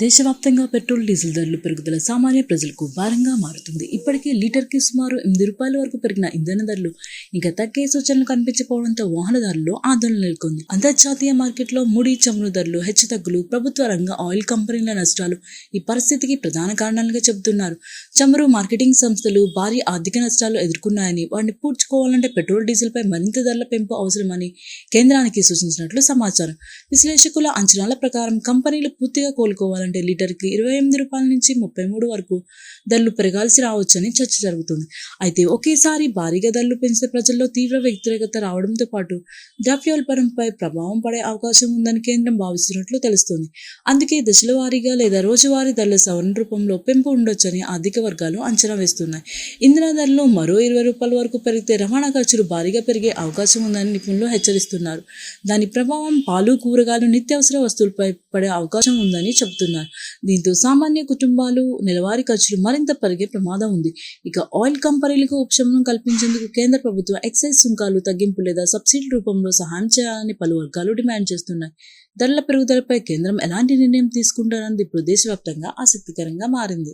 దేశవ్యాప్తంగా petrol, diesel ధరలు పెరుగుదల సామాన్య ప్రజలకు భారంగా మారుతుంది. ఇప్పటికే లీటర్కి సుమారు ₹8 వరకు పెరిగిన ఇంధన ధరలు ఇంకా తగ్గే సూచనలు కనిపించకపోవడంతో వాహనదారుల్లో ఆందోళన నెలకొంది. అంతర్జాతీయ మార్కెట్లో ముడి చమురు ధరలు హెచ్చుతగ్గులు, ప్రభుత్వ రంగ ఆయిల్ కంపెనీల నష్టాలు ఈ పరిస్థితికి ప్రధాన కారణాలుగా చెబుతున్నారు. చమురు మార్కెటింగ్ సంస్థలు భారీ ఆర్థిక నష్టాలు ఎదుర్కొన్నాయని, వాటిని పూడ్చుకోవాలంటే పెట్రోల్, డీజిల్పై మరింత ధరల పెంపు అవసరమని కేంద్రానికి సూచించినట్లు సమాచారం. విశ్లేషకుల అంచనాల ప్రకారం కంపెనీలు పూర్తిగా కోలుకోవాలంటే లీటర్కి ₹28 నుంచి ₹33 వరకు ధరలు పెరగాల్సి రావచ్చని చర్చ జరుగుతుంది. అయితే ఒకేసారి భారీగా ధరలు పెంచితే ప్రజల్లో తీవ్ర వ్యతిరేకత రావడంతో పాటు ద్రవ్యోల్బణంపై ప్రభావం పడే అవకాశం ఉందని కేంద్రం భావిస్తున్నట్లు తెలుస్తోంది. అందుకే దశల వారీగా లేదా రోజువారీ ధరల సవరణ రూపంలో పెంపు ఉండొచ్చని ఆర్థిక వర్గాలు అంచనా వేస్తున్నాయి. ఇంధన ధరలు మరో ₹20 వరకు పెరిగితే రవాణా ఖర్చులు భారీగా పెరిగే అవకాశం ఉందని నిపుణులు హెచ్చరిస్తున్నారు. దాని ప్రభావం పాలు, కూరగాయలు, నిత్యావసర వస్తువులపై పడే అవకాశం ఉందని చెబుతున్నారు. దీంతో సామాన్య కుటుంబాలు నెలవారీ ఖర్చులు మరింత పెరిగే ప్రమాదం ఉంది. ఇక ఆయిల్ కంపెనీలకు ఉపశమనం కల్పించేందుకు కేంద్ర ప్రభుత్వం ఎక్సైజ్ సుంకాలు తగ్గింపు లేదా సబ్సిడీ రూపంలో సహాయం చేయాలని పలు వర్గాలు డిమాండ్ చేస్తున్నాయి. ధరల పెరుగుదలపై కేంద్రం ఎలాంటి నిర్ణయం తీసుకుంటారన్నది ఇప్పుడు దేశవ్యాప్తంగా ఆసక్తికరంగా మారింది.